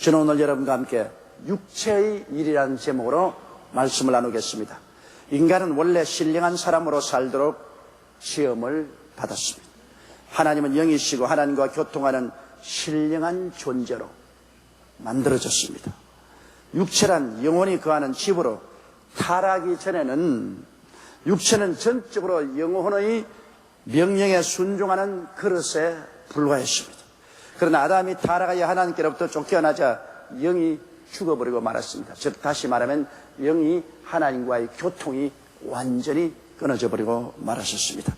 저는 오늘 여러분과 함께 육체의 일이라는 제목으로 말씀을 나누겠습니다. 인간은 원래 신령한 사람으로 살도록 시험을 받았습니다. 하나님은 영이시고 하나님과 교통하는 신령한 존재로 만들어졌습니다. 육체란 영혼이 거하는 집으로 타락하기 전에는 육체는 전적으로 영혼의 명령에 순종하는 그릇에 불과했습니다. 그러나 아담이 타락하여 하나님께로부터 쫓겨나자 영이 죽어버리고 말았습니다. 즉 다시 말하면 영이 하나님과의 교통이 완전히 끊어져 버리고 말았었습니다.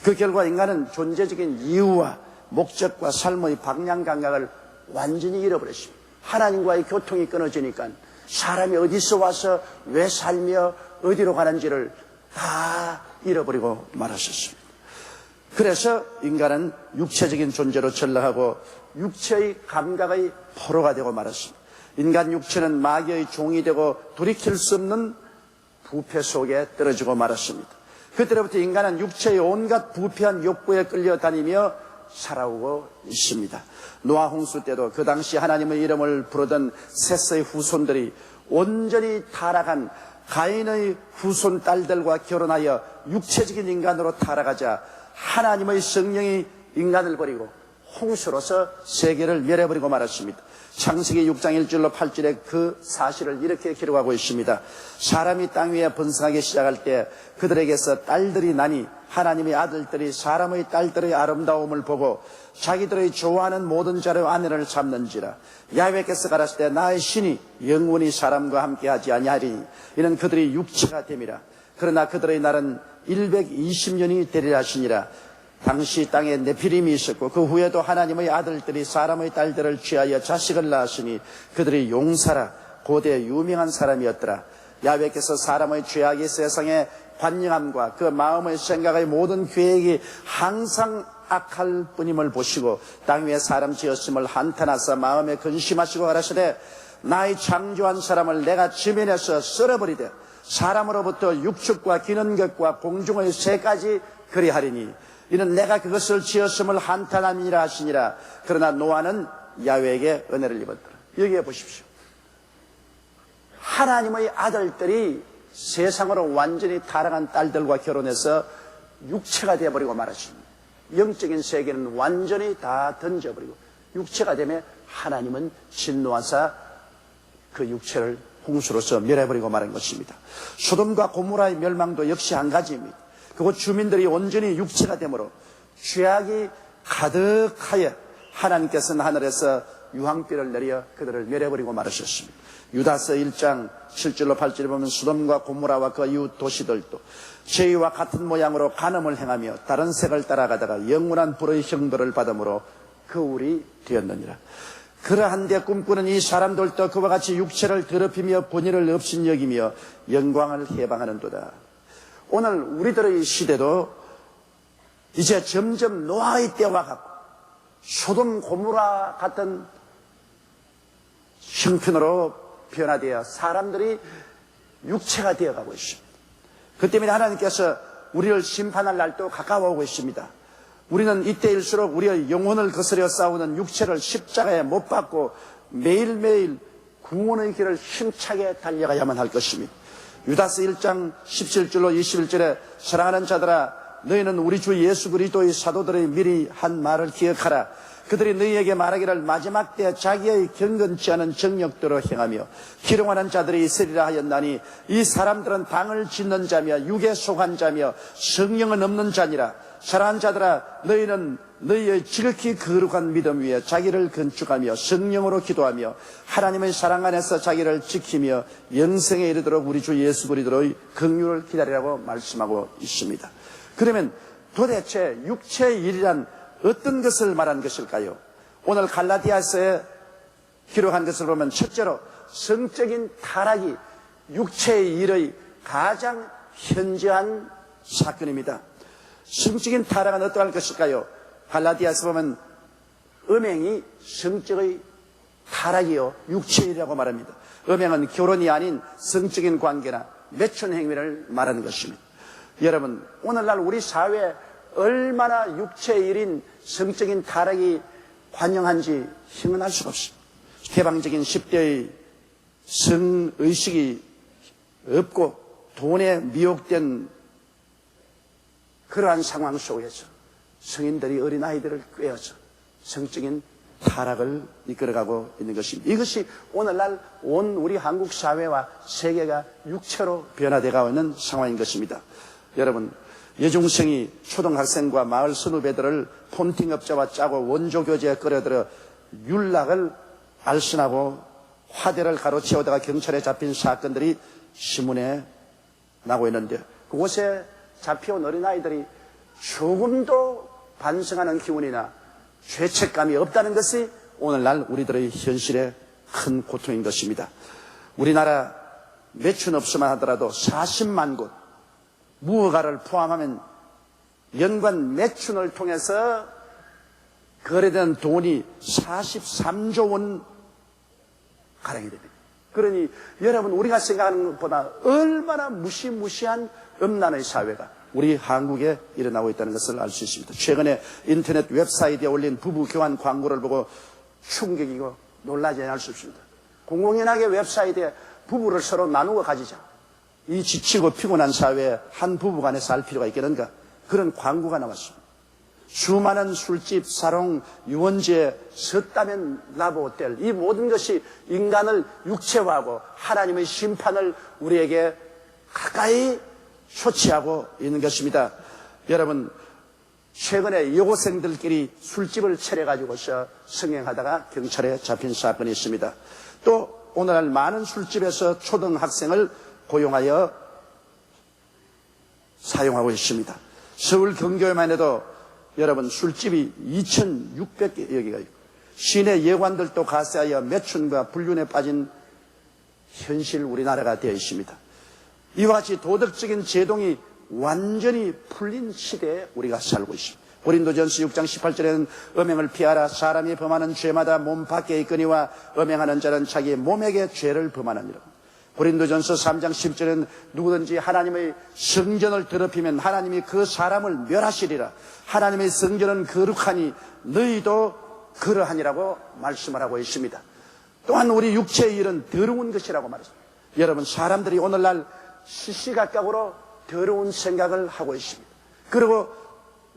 그 결과 인간은 존재적인 이유와 목적과 삶의 방향 감각을 완전히 잃어버렸습니다. 하나님과의 교통이 끊어지니까 사람이 어디서 와서 왜 살며 어디로 가는지를 다 잃어버리고 말았었습니다. 그래서 인간은 육체적인 존재로 전락하고 육체의 감각의 포로가 되고 말았습니다. 인간 육체는 마귀의 종이 되고 돌이킬 수 없는 부패 속에 떨어지고 말았습니다. 그때로부터 인간은 육체의 온갖 부패한 욕구에 끌려다니며 살아오고 있습니다. 노아 홍수 때도 그 당시 하나님의 이름을 부르던 셋의 후손들이 온전히 타락한 가인의 후손 딸들과 결혼하여 육체적인 인간으로 타락하자 하나님의 성령이 인간을 버리고 홍수로서 세계를 멸해버리고 말았습니다. 창세기 6장 1절로 8절에 그 사실을 이렇게 기록하고 있습니다. 사람이 땅 위에 번성하기 시작할 때 그들에게서 딸들이 나니 하나님의 아들들이 사람의 딸들의 아름다움을 보고 자기들의 좋아하는 모든 자로 아내를 잡는지라. 야훼께서 가라사대 때 나의 신이 영원히 사람과 함께하지 아니하리니 이는 그들이 육체가 됨이라. 그러나 그들의 날은 120년이 되리라 하시니라. 당시 땅에 네피림이 있었고 그 후에도 하나님의 아들들이 사람의 딸들을 취하여 자식을 낳았으니 그들이 용사라 고대 유명한 사람이었더라. 야훼께서 사람의 죄악이 세상에 관영함과 그 마음의 생각의 모든 계획이 항상 악할 뿐임을 보시고 땅 위에 사람 지었음을 한탄하사 마음에 근심하시고 가라사대 나의 창조한 사람을 내가 지면에서 썰어버리되 사람으로부터 육축과 기는 것과 공중의 새까지 그리하리니 이는 내가 그것을 지었음을 한탄함이라 하시니라. 그러나 노아는 야훼에게 은혜를 입었더라. 여기에 보십시오. 하나님의 아들들이 세상으로 완전히 타락한 딸들과 결혼해서 육체가 되어버리고 말았습니다. 영적인 세계는 완전히 다 던져버리고 육체가 되면 하나님은 진노하사 그 육체를 홍수로서 멸해버리고 말한 것입니다. 소돔과 고모라의 멸망도 역시 한 가지입니다. 그곳 주민들이 온전히 육체가 되므로 죄악이 가득하여 하나님께서는 하늘에서 유황비를 내려 그들을 멸해버리고 말하셨습니다. 유다서 1장 7절로 8절에 보면 소돔과 고모라와 그 이웃 도시들도 저희와 같은 모양으로 간음을 행하며 다른 색을 따라가다가 영원한 불의 형벌을 받음으로 거울이 되었느니라. 그러한데 꿈꾸는 이 사람들도 그와 같이 육체를 더럽히며 본의를 없인 여기며 영광을 해방하는도다. 오늘 우리들의 시대도 이제 점점 노아의 때와 같고 소돔 고모라 같은 형편으로 변화되어 사람들이 육체가 되어가고 있습니다. 그 때문에 하나님께서 우리를 심판할 날도 가까워오고 있습니다. 우리는 이때일수록 우리의 영혼을 거스려 싸우는 육체를 십자가에 못 박고 매일매일 구원의 길을 힘차게 달려가야만 할 것입니다. 유다서 1장 17절로 21절에 사랑하는 자들아 너희는 우리 주 예수 그리스도의 사도들의 미리 한 말을 기억하라. 그들이 너희에게 말하기를 마지막 때 자기의 경건치 않은 정욕대로 행하며 기롱하는 자들이 있으리라 하였나니 이 사람들은 방을 짓는 자며 육에 속한 자며 성령은 없는 자니라. 사랑하는 자들아 너희는 너희의 지극히 거룩한 믿음 위에 자기를 건축하며 성령으로 기도하며 하나님의 사랑 안에서 자기를 지키며 영생에 이르도록 우리 주 예수 그리스도의 긍휼을 기다리라고 말씀하고 있습니다. 그러면 도대체 육체의 일이란 어떤 것을 말한 것일까요? 오늘 갈라디아서에 기록한 것을 보면 첫째로 성적인 타락이 육체의 일의 가장 현저한 사건입니다. 성적인 타락은 어떠할 것일까요? 갈라디아서 보면 음행이 성적의 타락이요 육체의 일이라고 말합니다. 음행은 결혼이 아닌 성적인 관계나 매춘 행위를 말하는 것입니다. 여러분 오늘날 우리 사회에 얼마나 육체의 일인 성적인 타락이 관영한지 형언할 수가 없습니다. 개방적인 10대의 성의식이 없고 돈에 미혹된 그러한 상황 속에서 성인들이 어린아이들을 꿰어서 성적인 타락을 이끌어가고 있는 것입니다. 이것이 오늘날 온 우리 한국 사회와 세계가 육체로 변화되어 있는 상황인 것입니다. 여러분, 여중생이 초등학생과 마을 선후배들을 폰팅업자와 짜고 원조교제에 끌어들여 윤락을 알선하고 화대를 가로채우다가 경찰에 잡힌 사건들이 신문에 나고 있는데, 그곳에 잡혀온 어린아이들이 조금도 반성하는 기운이나 죄책감이 없다는 것이 오늘날 우리들의 현실의 큰 고통인 것입니다. 우리나라 매춘업소만 하더라도 40만 곳, 무허가를 포함하면 연간 매춘을 통해서 거래된 돈이 43조 원 가량이 됩니다. 그러니 여러분, 우리가 생각하는 것보다 얼마나 무시무시한 음란의 사회가 우리 한국에 일어나고 있다는 것을 알 수 있습니다. 최근에 인터넷 웹사이트에 올린 부부 교환 광고를 보고 충격이고 놀라지 않을 수 없습니다. 공공연하게 웹사이트에 부부를 서로 나누어 가지자. 이 지치고 피곤한 사회에 한 부부 간에 살 필요가 있겠는가? 그런 광고가 나왔습니다. 수많은 술집, 사롱, 유원지에 섰다면 라보호텔, 이 모든 것이 인간을 육체화하고 하나님의 심판을 우리에게 가까이 쇼치하고 있는 것입니다. 여러분, 최근에 여고생들끼리 술집을 차려가지고서 성행하다가 경찰에 잡힌 사건이 있습니다. 또 오늘날 많은 술집에서 초등학생을 고용하여 사용하고 있습니다. 서울 경교에만 해도 여러분, 술집이 2,600여 개가 있고 시내 예관들도 가세하여 매춘과 불륜에 빠진 현실 우리나라가 되어 있습니다. 이와 같이 도덕적인 제동이 완전히 풀린 시대에 우리가 살고 있습니다. 고린도전서 6장 18절에는 음행을 피하라. 사람이 범하는 죄마다 몸 밖에 있거니와 음행하는 자는 자기 몸에게 죄를 범하느니라. 고린도전서 3장 10절에는 누구든지 하나님의 성전을 더럽히면 하나님이 그 사람을 멸하시리라. 하나님의 성전은 거룩하니 너희도 그러하니라고 말씀을 하고 있습니다. 또한 우리 육체의 일은 더러운 것이라고 말했습니다. 여러분, 사람들이 오늘날 시시각각으로 더러운 생각을 하고 있습니다. 그리고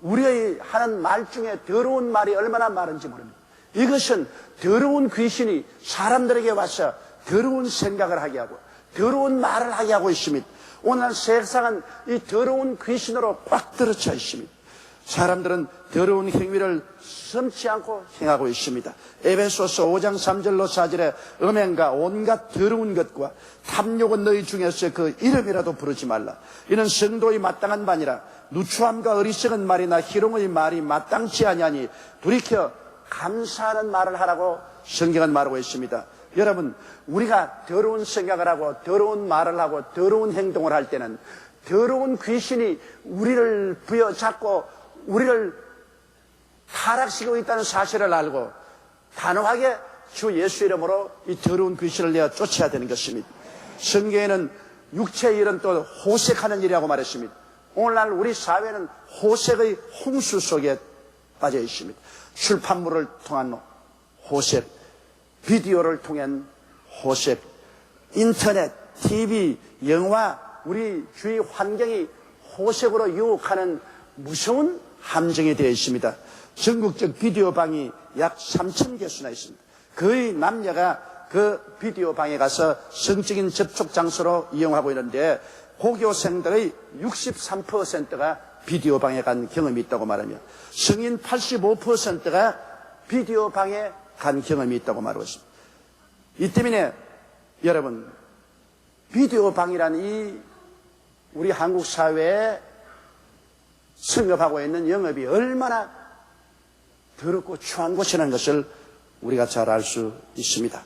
우리의 하는 말 중에 더러운 말이 얼마나 많은지 모릅니다. 이것은 더러운 귀신이 사람들에게 와서 더러운 생각을 하게 하고 더러운 말을 하게 하고 있습니다. 오늘 세상은 이 더러운 귀신으로 꽉 들어차 있습니다. 사람들은 더러운 행위를 섬지 않고 행하고 있습니다. 에베소서 5장 3절로 4절에 음행과 온갖 더러운 것과 탐욕은 너희 중에서 그 이름이라도 부르지 말라. 이는 성도의 마땅한 바니라. 누추함과 어리석은 말이나 희롱의 말이 마땅치 아니하니 돌이켜 감사하는 말을 하라고 성경은 말하고 있습니다. 여러분, 우리가 더러운 생각을 하고 더러운 말을 하고 더러운 행동을 할 때는 더러운 귀신이 우리를 부여잡고 우리를 타락시키고 있다는 사실을 알고 단호하게 주 예수 이름으로 이 더러운 귀신을 내어 쫓아야 되는 것입니다. 성경에는 육체의 일은 또 호색하는 일이라고 말했습니다. 오늘날 우리 사회는 호색의 홍수 속에 빠져 있습니다. 출판물을 통한 호색, 비디오를 통한 호색, 인터넷, TV, 영화, 우리 주위 환경이 호색으로 유혹하는 무서운 함정이 되어 있습니다. 전국적 비디오 방이 약 3,000개수나 있습니다. 거의 남녀가 그 비디오 방에 가서 성적인 접촉 장소로 이용하고 있는데 고교생들의 63%가 비디오 방에 간 경험이 있다고 말하며 성인 85%가 비디오 방에 간 경험이 있다고 말하고 있습니다. 이 때문에 여러분, 비디오 방이란 이 우리 한국 사회에 성업하고 있는 영업이 얼마나 더럽고 추한 곳이라는 것을 우리가 잘 알 수 있습니다.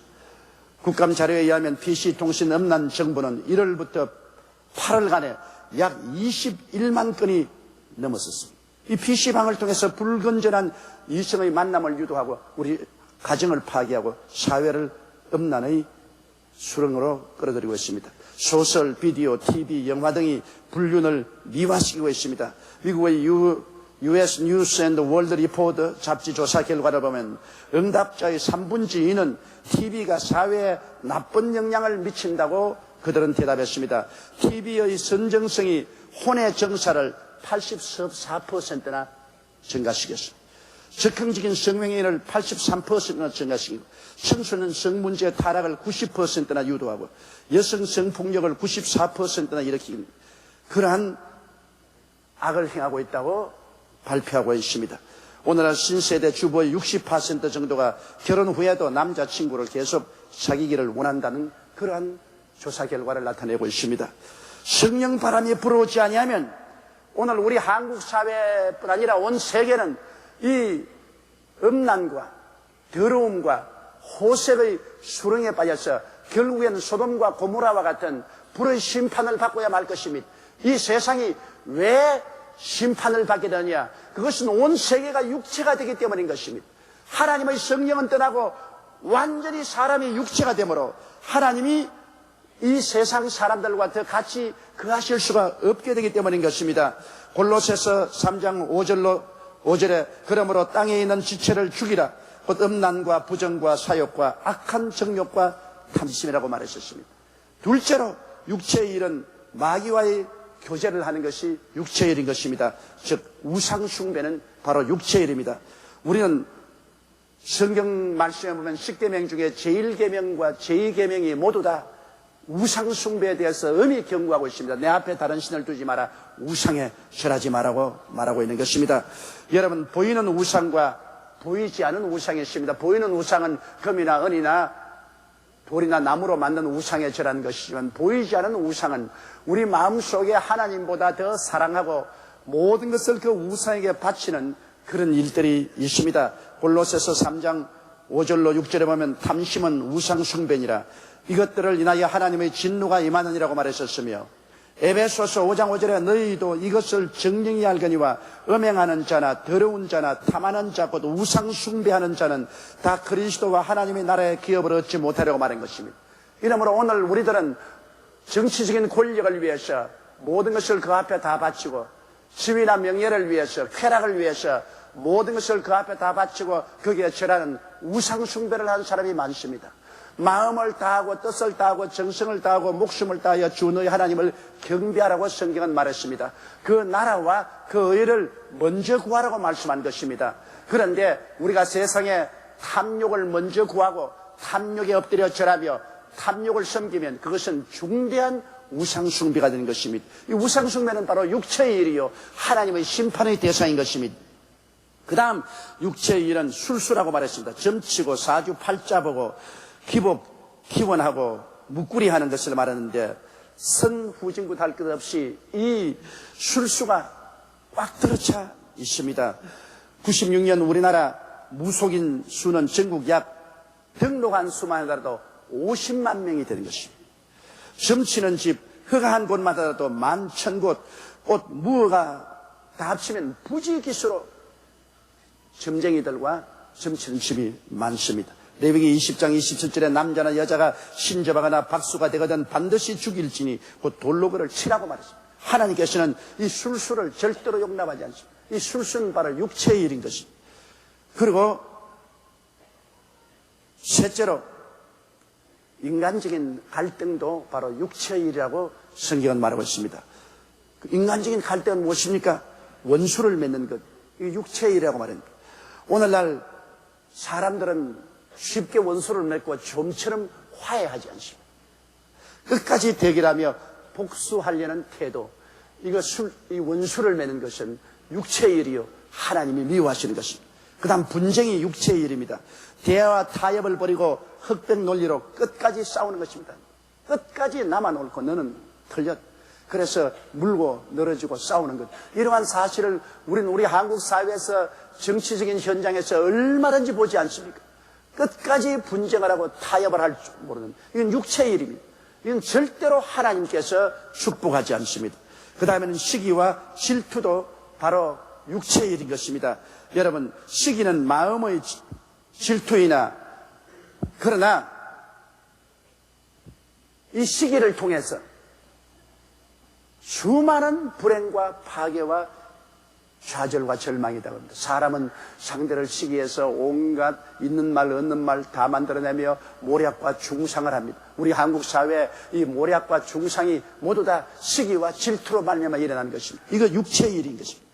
국감 자료에 의하면 PC통신 음란 정보는 1월부터 8월간에 약 21만 건이 넘었었습니다. 이 PC방을 통해서 불건전한 이성의 만남을 유도하고 우리 가정을 파괴하고 사회를 음란의 수렁으로 끌어들이고 있습니다. 소설, 비디오, TV, 영화 등이 불륜을 미화시키고 있습니다. 미국의 US News and World Report 잡지 조사 결과를 보면 응답자의 3분의 2는 TV가 사회에 나쁜 영향을 미친다고 그들은 대답했습니다. TV의 선정성이 혼의 정사를 84%나 증가시켰습니다. 적극적인 성행위를 83%나 증가시키고 청소년 성문제 타락을 90%나 유도하고 여성 성폭력을 94%나 일으키는 그러한 악을 행하고 있다고 발표하고 있습니다. 오늘날 신세대 주부의 60% 정도가 결혼 후에도 남자친구를 계속 사귀기를 원한다는 그러한 조사 결과를 나타내고 있습니다. 성령 바람이 불어오지 아니하면 오늘 우리 한국 사회뿐 아니라 온 세계는 이 음란과 더러움과 호색의 수렁에 빠져서 결국에는 소돔과 고모라와 같은 불의 심판을 받고야 말 것입니다. 이 세상이 왜 심판을 받게 되느냐? 그것은 온 세계가 육체가 되기 때문인 것입니다. 하나님의 성령은 떠나고 완전히 사람이 육체가 되므로 하나님이 이 세상 사람들과 더 같이 거하실 수가 없게 되기 때문인 것입니다. 골로새서 3장 5절에 그러므로 땅에 있는 지체를 죽이라. 곧 음란과 부정과 사욕과 악한 정욕과 탐심이라고 말했었습니다. 둘째로 육체의 일은 마귀와의 교제를 하는 것이 육체의 일인 것입니다. 즉 우상 숭배는 바로 육체의 일입니다. 우리는 성경 말씀에 보면 10계명 중에 제1계명과 제2계명이 모두 다 우상 숭배에 대해서 엄히 경고하고 있습니다. 내 앞에 다른 신을 두지 마라. 우상에 절하지 마라고 말하고 있는 것입니다. 여러분, 보이는 우상과 보이지 않은 우상이 있습니다. 보이는 우상은 금이나 은이나 돌이나 나무로 만든 우상에 절하는 것이지만 보이지 않은 우상은 우리 마음속에 하나님보다 더 사랑하고 모든 것을 그 우상에게 바치는 그런 일들이 있습니다. 골로새서 3장 5절로 6절에 보면 탐심은 우상 숭배니라. 이것들을 인하여 하나님의 진노가 임하느니라고 말했었으며 에베소서 5장 5절에 너희도 이것을 정령히 알거니와 음행하는 자나 더러운 자나 탐하는 자 곧 우상 숭배하는 자는 다 그리스도와 하나님의 나라의 기업을 얻지 못하려고 말한 것입니다. 이러므로 오늘 우리들은 정치적인 권력을 위해서 모든 것을 그 앞에 다 바치고 지위나 명예를 위해서 쾌락을 위해서 모든 것을 그 앞에 다 바치고 거기에 절하는 우상 숭배를 하는 사람이 많습니다. 마음을 다하고 뜻을 다하고 정성을 다하고 목숨을 다하여 주 너희 하나님을 경배하라고 성경은 말했습니다. 그 나라와 그 의를 먼저 구하라고 말씀한 것입니다. 그런데 우리가 세상에 탐욕을 먼저 구하고 탐욕에 엎드려 절하며 탐욕을 섬기면 그것은 중대한 우상숭배가 되는 것입니다. 이 우상숭배는 바로 육체의 일이요 하나님의 심판의 대상인 것입니다. 그 다음 육체의 일은 술수라고 말했습니다. 점치고 사주팔자 보고 기복, 기원하고 묵구리하는 것을 말하는데 선후진국 할 것 없이 이 술수가 꽉 들어차 있습니다. 96년 우리나라 무속인 수는 전국 약 등록한 수만 하더라도 50만 명이 되는 것입니다. 점치는 집 허가한 곳마다도 11,000곳 곧 무허가 다 합치면 부지기수로 점쟁이들과 점치는 집이 많습니다. 레위기 20장 27절에 남자나 여자가 신접하거나 박수가 되거든 반드시 죽일지니 곧 돌로 그를 치라고 말했습니다. 하나님께서는 이 술수를 절대로 용납하지 않습니다. 이 술수는 바로 육체의 일인 것입니다. 그리고 셋째로 인간적인 갈등도 바로 육체의 일이라고 성경은 말하고 있습니다. 인간적인 갈등은 무엇입니까? 원수를 맺는 것. 이 육체의 일이라고 말합니다. 오늘날 사람들은 쉽게 원수를 맺고 좀처럼 화해하지 않습니다. 끝까지 대결하며 복수하려는 태도. 이 원수를 맺는 것은 육체의 일이요 하나님이 미워하시는 것입니다. 그 다음 분쟁이 육체의 일입니다. 대화와 타협을 버리고 흑백 논리로 끝까지 싸우는 것입니다. 끝까지 나만 옳고 너는 틀렸. 그래서 물고 늘어지고 싸우는 것. 이러한 사실을 우리는 우리 한국 사회에서 정치적인 현장에서 얼마든지 보지 않습니까? 끝까지 분쟁을 하고 타협을 할 줄 모르는, 이건 육체의 일입니다. 이건 절대로 하나님께서 축복하지 않습니다. 그 다음에는 시기와 질투도 바로 육체의 일인 것입니다. 여러분, 시기는 마음의 질투이나, 그러나 이 시기를 통해서 수많은 불행과 파괴와 좌절과 절망이다 합니다. 사람은 상대를 시기해서 온갖 있는 말 없는 말 다 만들어내며 모략과 중상을 합니다. 우리 한국 사회에 이 모략과 중상이 모두 다 시기와 질투로 말미암아 일어나는 것입니다. 이거 육체의 일인 것입니다.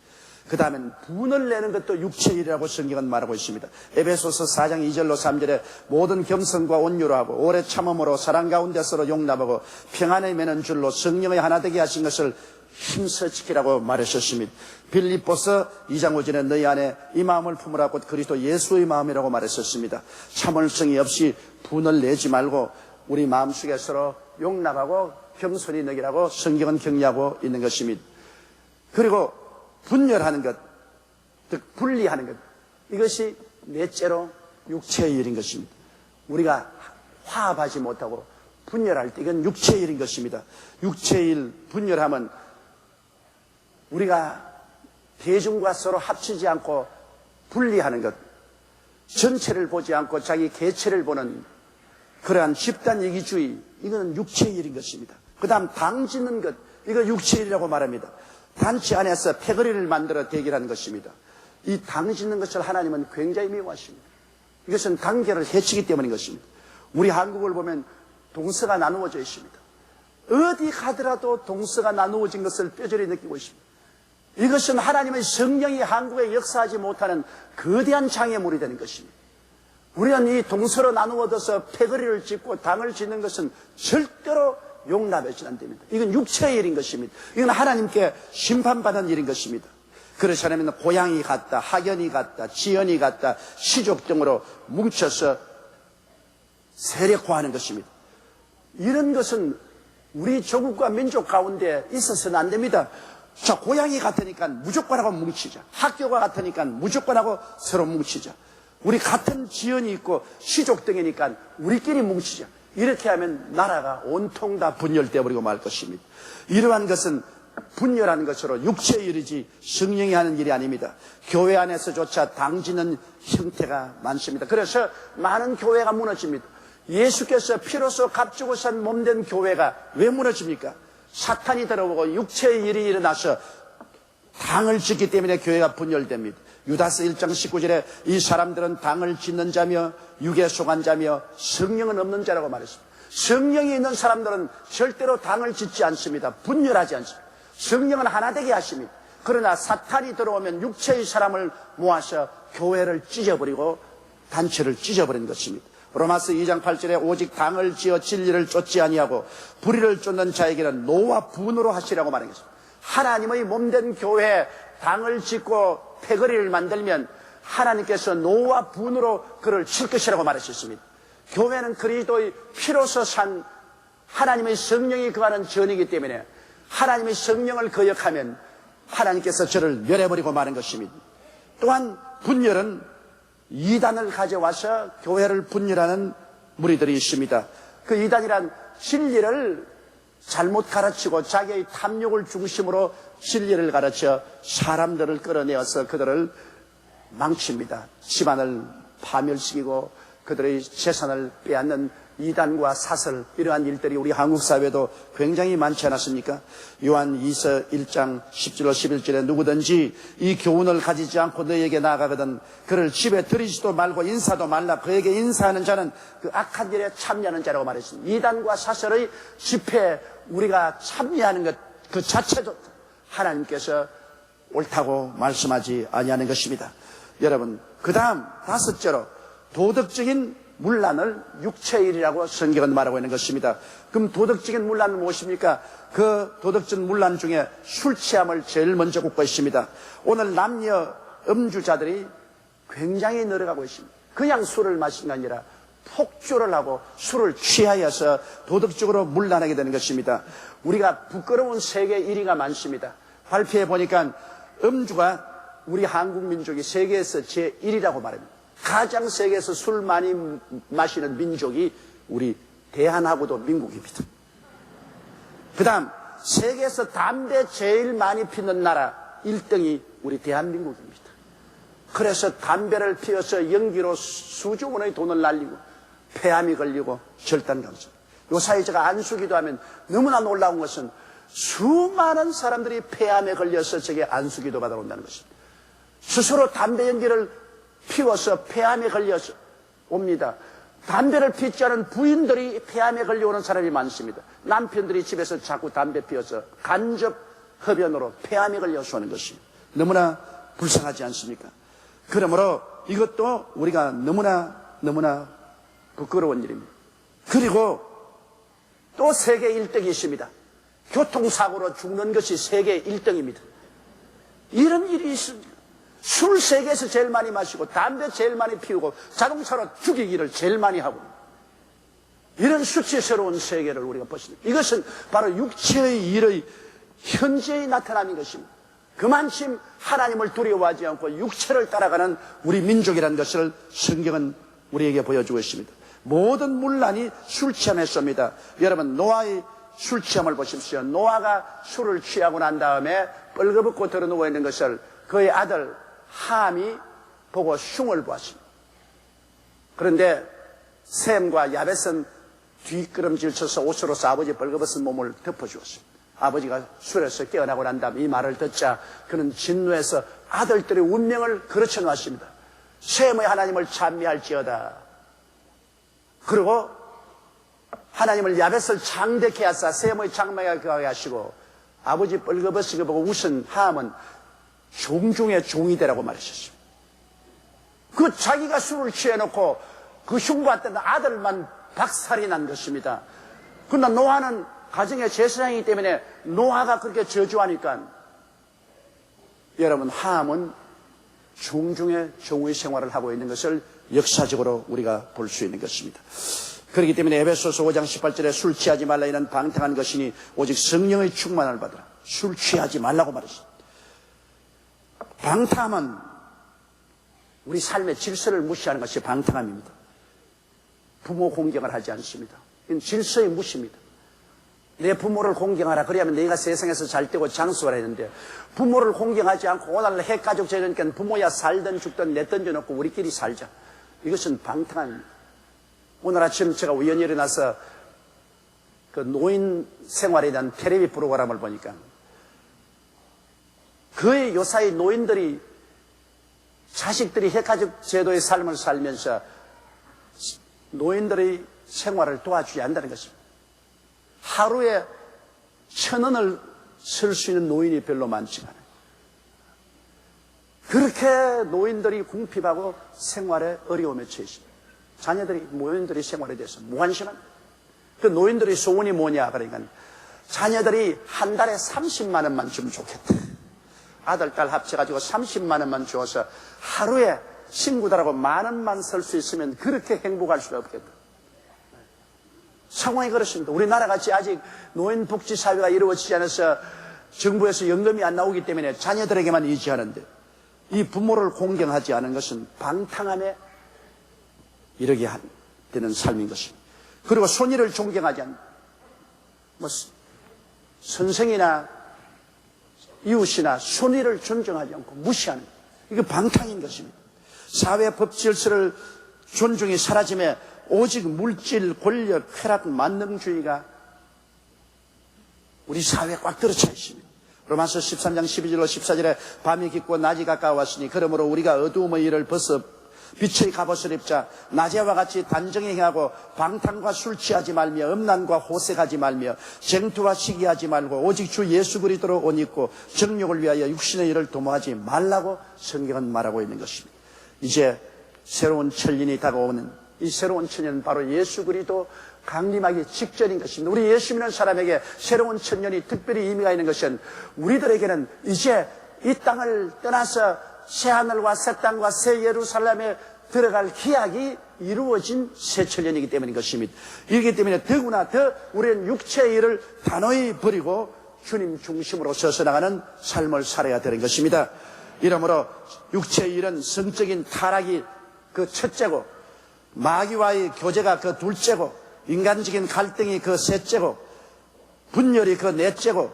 그 다음엔 분을 내는 것도 육체의 일이라고 성경은 말하고 있습니다. 에베소서 4장 2절로 3절에 모든 겸손과 온유로 하고 오래 참음으로 사랑 가운데 서로 용납하고 평안에 매는 줄로 성령의 하나 되게 하신 것을 힘써 지키라고 말하셨습니다. 빌립보서 2장 5절에 너희 안에 이 마음을 품으라 곧 그리스도 예수의 마음이라고 말했었습니다. 참을성이 없이 분을 내지 말고 우리 마음속에 서로 용납하고 겸손히 느끼라고 성경은 격려하고 있는 것입니다. 그리고 분열하는 것, 즉 분리하는 것, 이것이 넷째로 육체의 일인 것입니다. 우리가 화합하지 못하고 분열할 때 이건 육체의 일인 것입니다. 육체의 일, 분열하면 우리가 대중과 서로 합치지 않고 분리하는 것, 전체를 보지 않고 자기 개체를 보는 그러한 집단 이기주의, 이거는 육체의 일인 것입니다. 그 다음 당 짓는 것, 이거 육체의 일이라고 말합니다. 단체 안에서 패거리를 만들어 대결하는 것입니다. 이 당 짓는 것을 하나님은 굉장히 미워하십니다. 이것은 단결을 해치기 때문인 것입니다. 우리 한국을 보면 동서가 나누어져 있습니다. 어디 가더라도 동서가 나누어진 것을 뼈저리 느끼고 있습니다. 이것은 하나님의 성령이 한국에 역사하지 못하는 거대한 장애물이 되는 것입니다. 우리는 이 동서로 나누어져서 패거리를 짓고 당을 짓는 것은 절대로 용납해서는 안 됩니다. 이건 육체의 일인 것입니다. 이건 하나님께 심판받는 일인 것입니다. 그렇지 않으면 고향이 같다, 학연이 같다, 지연이 같다, 시족 등으로 뭉쳐서 세력화하는 것입니다. 이런 것은 우리 조국과 민족 가운데 있어서는 안 됩니다. 자, 고향이 같으니까 무조건하고 뭉치자. 학교가 같으니까 무조건하고 서로 뭉치자. 우리 같은 지연이 있고 시족 등이니까 우리끼리 뭉치자. 이렇게 하면 나라가 온통 다 분열되어 버리고 말 것입니다. 이러한 것은 분열하는 것으로 육체의 일이지 성령이 하는 일이 아닙니다. 교회 안에서조차 당지는 형태가 많습니다. 그래서 많은 교회가 무너집니다. 예수께서 피로써 값주고 산 몸된 교회가 왜 무너집니까? 사탄이 들어오고 육체의 일이 일어나서 당을 짓기 때문에 교회가 분열됩니다. 유다서 1장 19절에 이 사람들은 당을 짓는 자며 육에 속한 자며 성령은 없는 자라고 말했습니다. 성령이 있는 사람들은 절대로 당을 짓지 않습니다. 분열하지 않습니다. 성령은 하나 되게 하십니다. 그러나 사탄이 들어오면 육체의 사람을 모아서 교회를 찢어버리고 단체를 찢어버리는 것입니다. 로마서 2장 8절에 오직 당을 지어 진리를 쫓지 아니하고 불의를 쫓는 자에게는 노와 분으로 하시라고 말하겠습니다. 하나님의 몸된 교회에 당을 짓고 패거리를 만들면 하나님께서 노와 분으로 그를 칠 것이라고 말하셨습니다. 교회는 그리스도의 피로서 산 하나님의 성령이 거하는 전이기 때문에 하나님의 성령을 거역하면 하나님께서 저를 멸해버리고 마는 것입니다. 또한 분열은 이단을 가져와서 교회를 분열하는 무리들이 있습니다. 그 이단이란 진리를 잘못 가르치고 자기의 탐욕을 중심으로 진리를 가르쳐 사람들을 끌어내어서 그들을 망칩니다. 집안을 파멸시키고 그들의 재산을 빼앗는 이단과 사설, 이러한 일들이 우리 한국 사회도 굉장히 많지 않았습니까? 요한 2서 1장 10절로 11절에 누구든지 이 교훈을 가지지 않고 너에게 나아가거든 그를 집에 들이지도 말고 인사도 말라. 그에게 인사하는 자는 그 악한 일에 참여하는 자라고 말했습니다. 이단과 사설의 집회에 우리가 참여하는 것 그 자체도 하나님께서 옳다고 말씀하지 아니하는 것입니다. 여러분, 그 다음 다섯째로 도덕적인 문란을 육체의 일이라고 성경은 말하고 있는 것입니다. 그럼 도덕적인 문란은 무엇입니까? 그 도덕적 문란 중에 술 취함을 제일 먼저 꼽고 있습니다. 오늘 남녀 음주자들이 굉장히 늘어가고 있습니다. 그냥 술을 마신 게 아니라 폭주를 하고 술을 취하여서 도덕적으로 문란하게 되는 것입니다. 우리가 부끄러운 세계 1위가 많습니다. 발표해 보니까 음주가 우리 한국 민족이 세계에서 제1위라고 말합니다. 가장 세계에서 술 많이 마시는 민족이 우리 대한하고도 민국입니다. 그 다음 세계에서 담배 제일 많이 피는 나라 1등이 우리 대한민국입니다. 그래서 담배를 피워서 연기로 수조 원의 돈을 날리고 폐암이 걸리고 절단감성. 요사이 제가 안수기도 하면 너무나 놀라운 것은 수많은 사람들이 폐암에 걸려서 저게 안수기도 받아온다는 것입니다. 스스로 담배 연기를 피워서 폐암에 걸려서 옵니다. 담배를 피지 않은 부인들이 폐암에 걸려오는 사람이 많습니다. 남편들이 집에서 자꾸 담배 피워서 간접 흡연으로 폐암에 걸려서 오는 것입니다. 너무나 불쌍하지 않습니까? 그러므로 이것도 우리가 너무나 부끄러운 일입니다. 그리고 또 세계 1등이십니다. 교통사고로 죽는 것이 세계 1등입니다. 이런 일이 있습니다. 술 세계에서 제일 많이 마시고 담배 제일 많이 피우고 자동차로 죽이기를 제일 많이 하고 이런 수치스러운 세계를 우리가 보십니다. 이것은 바로 육체의 일의 현재의 나타남인 것입니다. 그만큼 하나님을 두려워하지 않고 육체를 따라가는 우리 민족이라는 것을 성경은 우리에게 보여주고 있습니다. 모든 문란이 술 취함에 쏩니다. 여러분 노아의 술 취함을 보십시오. 노아가 술을 취하고 난 다음에 뻘거벗고 들어 누워 있는 것을 그의 아들 함이 보고 흉을 보았습니다. 그런데 셈과 야벳은 뒷걸음질 쳐서 옷으로서 아버지 벌거벗은 몸을 덮어주었습니다. 아버지가 술에서 깨어나고 난 다음 이 말을 듣자 그는 진노해서 아들들의 운명을 그르쳐 놓았습니다. 셈의 하나님을 찬미할지어다. 그리고 하나님을 야벳을 장대케 하사 셈의 장막에 거하게 하시고 아버지 뻘거벗은 거 보고 웃은 함은 종중의 종이 되라고 말하셨습니다. 그 자기가 술을 취해놓고 그 흉보았던 아들만 박살이 난 것입니다. 그러나 노아는 가정의 제사장이기 때문에 노아가 그렇게 저주하니까 여러분 함은 종중의 종의 생활을 하고 있는 것을 역사적으로 우리가 볼 수 있는 것입니다. 그렇기 때문에 에베소서 5장 18절에 술 취하지 말라 이는 방탕한 것이니 오직 성령의 충만을 받으라. 술 취하지 말라고 말했습니다. 방탕함은 우리 삶의 질서를 무시하는 것이 방탕함입니다. 부모 공경을 하지 않습니다. 이건 질서의 무시입니다. 내 부모를 공경하라. 그래야면 내가 세상에서 잘 되고 장수하라 했는데 부모를 공경하지 않고 오늘 핵가족 제니까 부모야 살든 죽든 내 던져놓고 우리끼리 살자. 이것은 방탕함입니다. 오늘 아침 제가 우연히 일어나서 그 노인 생활에 대한 텔레비 프로그램을 보니까 그의 요사이 노인들이 자식들이 핵가족 제도의 삶을 살면서 노인들의 생활을 도와주지 않는다는 것입니다. 하루에 1,000원을 쓸 수 있는 노인이 별로 많지가 않아요. 그렇게 노인들이 궁핍하고 생활에 어려움에 처해 있습니다. 자녀들이 노인들의 생활에 대해서 무관심한 그 노인들의 소원이 뭐냐 그러니까 자녀들이 한 달에 30만 원만 주면 좋겠다. 아들 딸 합쳐가지고 30만 원만 주어서 하루에 친구들하고 10,000원만 쓸 수 있으면 그렇게 행복할 수가 없겠다. 상황이 그렇습니다. 우리나라 같이 아직 노인복지사회가 이루어지지 않아서 정부에서 연금이 안 나오기 때문에 자녀들에게만 의지하는데 이 부모를 공경하지 않은 것은 방탕함에 이르게 되는 삶인 것입니다. 그리고 손위를 존경하지 않는 선생이나 이웃이나 손위를 존중하지 않고 무시하는 이거 방탕인 것입니다. 사회 법 질서를 존중이 사라짐에 오직 물질, 권력, 쾌락, 만능주의가 우리 사회에 꽉 들어차 있습니다. 로마서 13장 12절로 14절에 밤이 깊고 낮이 가까웠으니 그러므로 우리가 어두움의 일을 벗어 빛의 갑옷을 입자. 낮에와 같이 단정히 행하고 방탕과 술 취하지 말며 음란과 호색하지 말며 쟁투와 시기하지 말고 오직 주 예수 그리스도로 옷 입고 정욕을 위하여 육신의 일을 도모하지 말라고 성경은 말하고 있는 것입니다. 이제 새로운 천년이 다가오는 이 새로운 천년은 바로 예수 그리스도 강림하기 직전인 것입니다. 우리 예수 믿는 사람에게 새로운 천년이 특별히 의미가 있는 것은 우리들에게는 이제 이 땅을 떠나서 새하늘과 새 땅과 새 예루살렘에 들어갈 기약이 이루어진 새 천년이기 때문인 것입니다. 이렇기 때문에 더구나 더 우리는 육체의 일을 단호히 버리고 주님 중심으로 서서 나가는 삶을 살아야 되는 것입니다. 이러므로 육체의 일은 성적인 타락이 그 첫째고 마귀와의 교제가 그 둘째고 인간적인 갈등이 그 셋째고 분열이 그 넷째고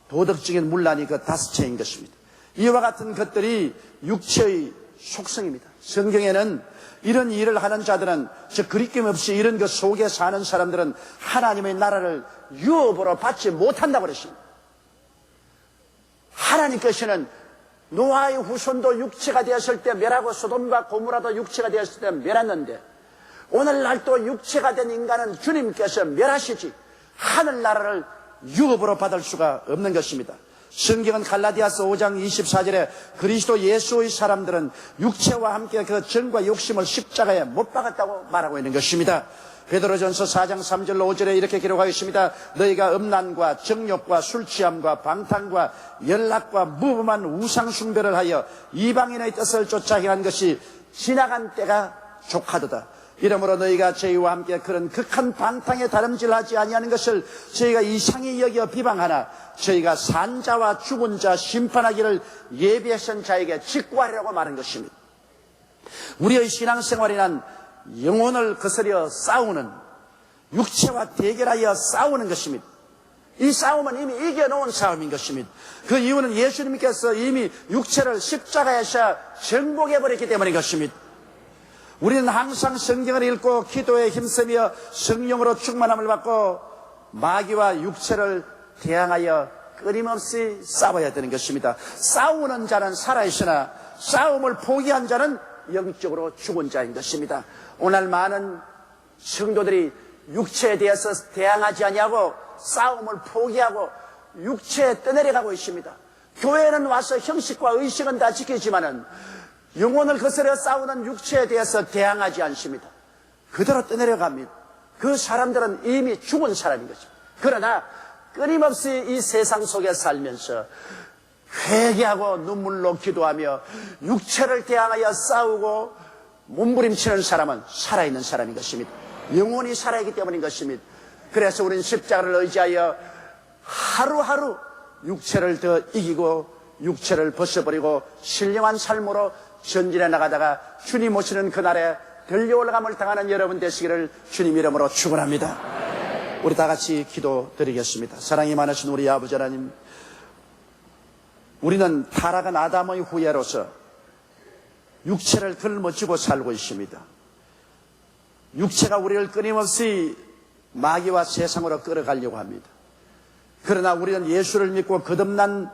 도덕적인 문란이 그 다섯째인 것입니다. 이와 같은 것들이 육체의 속성입니다. 성경에는 이런 일을 하는 자들은 즉 그리낌 없이 이런 것 속에 사는 사람들은 하나님의 나라를 유업으로 받지 못한다고 그랬습니다. 하나님께서는 노아의 후손도 육체가 되었을 때 멸하고 소돔과 고모라도 육체가 되었을 때 멸했는데 오늘날 또 육체가 된 인간은 주님께서 멸하시지 하늘나라를 유업으로 받을 수가 없는 것입니다. 성경은 갈라디아서 5장 24절에 그리스도 예수의 사람들은 육체와 함께 그 정과 욕심을 십자가에 못 박았다고 말하고 있는 것입니다. 베드로전서 4장 3절로 5절에 이렇게 기록하였습니다. 너희가 음란과 정욕과 술취함과 방탕과 연락과 무범한 우상숭배를 하여 이방인의 뜻을 쫓아 행한 것이 지나간 때가 족하도다. 이러므로 너희가 저희와 함께 그런 극한 방탕에 다름질하지 아니하는 것을 저희가 이상히 여겨 비방하나 저희가 산자와 죽은 자 심판하기를 예비하신 자에게 직구하려고 말한 것입니다. 우리의 신앙생활이란 영혼을 거스려 싸우는, 육체와 대결하여 싸우는 것입니다. 이 싸움은 이미 이겨놓은 싸움인 것입니다. 그 이유는 예수님께서 이미 육체를 십자가에서 정복해버렸기 때문인 것입니다. 우리는 항상 성경을 읽고 기도에 힘쓰며 성령으로 충만함을 받고 마귀와 육체를 대항하여 끊임없이 싸워야 되는 것입니다. 싸우는 자는 살아있으나 싸움을 포기한 자는 영적으로 죽은 자인 것입니다. 오늘 많은 성도들이 육체에 대해서 대항하지 아니하고 싸움을 포기하고 육체에 떠내려가고 있습니다. 교회는 와서 형식과 의식은 다 지키지만은 영혼을 거스려 싸우는 육체에 대해서 대항하지 않습니다. 그대로 떠내려갑니다. 그 사람들은 이미 죽은 사람인 것입니다. 그러나 끊임없이 이 세상 속에 살면서 회개하고 눈물로 기도하며 육체를 대항하여 싸우고 몸부림치는 사람은 살아있는 사람인 것입니다. 영혼이 살아있기 때문인 것입니다. 그래서 우리는 십자가를 의지하여 하루하루 육체를 더 이기고 육체를 벗어버리고 신령한 삶으로 전진해 나가다가 주님 오시는 그날에 들려 올라감을 당하는 여러분 되시기를 주님 이름으로 축원합니다. 우리 다 같이 기도드리겠습니다. 사랑이 많으신 우리 아버지 하나님, 우리는 타락한 아담의 후예로서 육체를 짊어지고 살고 있습니다. 육체가 우리를 끊임없이 마귀와 세상으로 끌어가려고 합니다. 그러나 우리는 예수를 믿고 거듭난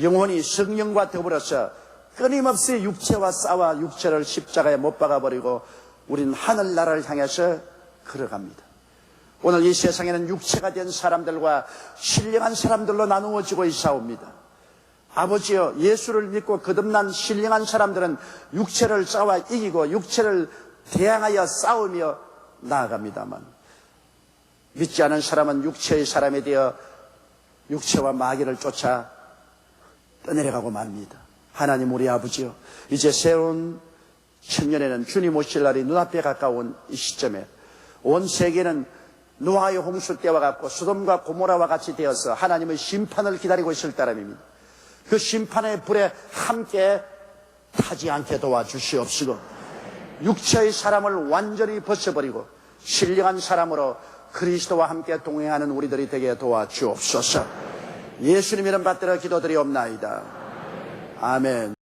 영혼이 성령과 더불어서 끊임없이 육체와 싸워 육체를 십자가에 못 박아버리고 우리는 하늘나라를 향해서 걸어갑니다. 오늘 이 세상에는 육체가 된 사람들과 신령한 사람들로 나누어지고 있사옵니다. 아버지여, 예수를 믿고 거듭난 신령한 사람들은 육체를 싸워 이기고 육체를 대항하여 싸우며 나아갑니다만 믿지 않은 사람은 육체의 사람이 되어 육체와 마귀를 쫓아 떠내려가고 맙니다. 하나님 우리 아버지여, 이제 새로운 천년에는 주님 오실 날이 눈앞에 가까운 이 시점에 온 세계는 노아의 홍수 때와 같고 소돔과 고모라와 같이 되어서 하나님의 심판을 기다리고 있을 따름입니다. 그 심판의 불에 함께 타지 않게 도와주시옵시고 육체의 사람을 완전히 벗어버리고 신령한 사람으로 그리스도와 함께 동행하는 우리들이 되게 도와주옵소서. 예수님 이름 받들어 기도드리옵나이다. 아멘.